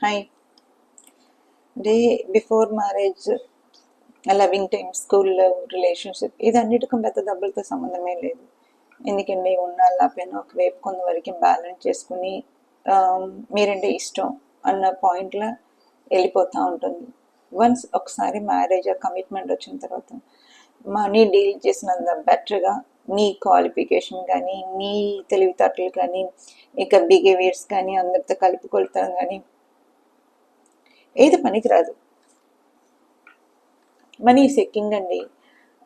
Hi. అంటే before marriage, loving time, school love, relationship ఇదన్నిటికీ పెద్ద డబ్బులతో సంబంధమే లేదు. ఎందుకంటే ఉన్న లేకపోయినా ఒకవైపు కొంతవరకు బ్యాలెన్స్ చేసుకుని మీరంటే ఇష్టం అన్న పాయింట్లో వెళ్ళిపోతూ ఉంటుంది. వన్స్ ఒకసారి మ్యారేజ్ కమిట్మెంట్ వచ్చిన తర్వాత మనీ డీల్ చేసినంత బెటర్గా నీ క్వాలిఫికేషన్ కానీ, నీ తెలివితేటలు కానీ, ఇక బిహేవియర్స్ కానీ, అందరితో కలుపుకొలుతాం కానీ ఏది పనికిరాదు. మనీ సెక్కింగ్ అండి.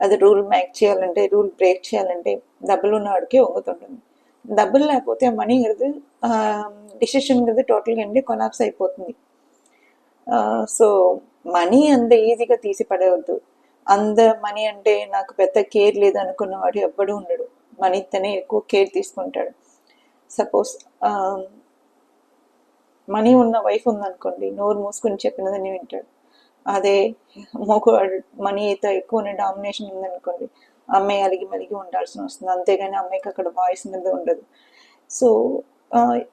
అది రూల్ మేక్ చేయాలంటే, రూల్ బ్రేక్ చేయాలంటే డబ్బులు ఉన్నవాడికి వంగుతుంటుంది. డబ్బులు లేకపోతే మనీ అనేది డిసిషన్ అనేది టోటల్గా అండి కొలాప్స్ అయిపోతుంది. సో మనీ అంత ఈజీగా తీసి పడవద్దు. అంత మనీ అంటే నాకు పెద్ద కేర్ లేదు అనుకున్నవాడు ఎవ్వడూ ఉండడు. మనీతోనే ఎక్కువ కేర్ తీసుకుంటాడు. సపోజ్ మనీ ఉన్న వైఫ్ ఉందనుకోండి, నోరు మూసుకుని చెప్పినదని వింటాడు. అదే మగవాడు మనీతో ఎక్కువ డామినేషన్ ఉందనుకోండి, అమ్మాయి అలిగి మలిగి ఉండాల్సి వస్తుంది. అంతేగాని అమ్మాయికి అక్కడ వాయిస్ అనేది ఉండదు. సో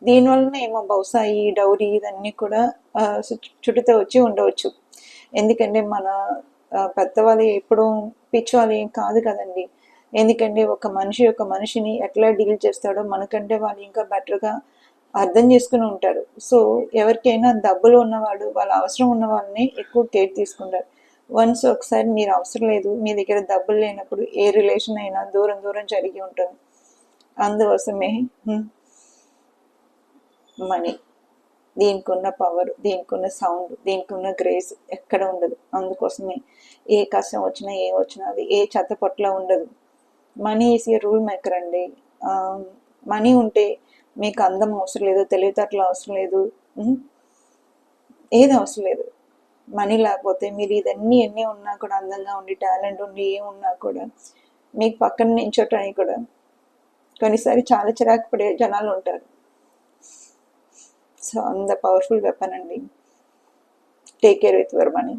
దీనివల్లనే ఏమో బహుశా ఈ డౌరీ ఇదన్నీ కూడా చుట్టూతో వచ్చి ఉండవచ్చు. ఎందుకంటే మన పెద్దవాళ్ళు ఎప్పుడూ పిచ్చివాళ్ళు ఏం కాదు కదండి. ఎందుకంటే ఒక మనిషిని ఎట్లా డీల్ చేస్తాడో మనకంటే వాళ్ళు ఇంకా బెటర్గా అర్థం చేసుకుని ఉంటారు. సో ఎవరికైనా డబ్బులు ఉన్నవాడు, వాళ్ళ అవసరం ఉన్న వాళ్ళని ఎక్కువ కేర్ తీసుకుంటారు. వన్స్ ఒకసారి మీరు అవసరం లేదు, మీ దగ్గర డబ్బులు లేనప్పుడు ఏ రిలేషన్ అయినా దూరం దూరం జరిగి ఉంటుంది. అందుకోసమే మనీ, దీనికి ఉన్న పవర్, దీనికి ఉన్న సౌండ్, దీనికి ఉన్న గ్రేస్ ఎక్కడ ఉండదు. అందుకోసమే ఏ కష్టం వచ్చినా ఏ వచ్చినా అది ఏ చెత్త పొట్ల ఉండదు. Money is a rule maker అండి. మనీ ఉంటే మీకు అందం అవసరం లేదు, తెలివితేటలు అవసరం లేదు, ఏది అవసరం లేదు. మనీ లేకపోతే మీరు ఇదన్నీ ఎన్ని ఉన్నా కూడా, అందంగా ఉండి టాలెంట్ ఉండి ఏమున్నా కూడా మీకు పక్కన నించోటానికి కూడా కొన్నిసారి చాలా చిరాకు పడే జనాలు ఉంటారు. సో అంత పవర్ఫుల్ వెపన్ అండి. Take care with your money.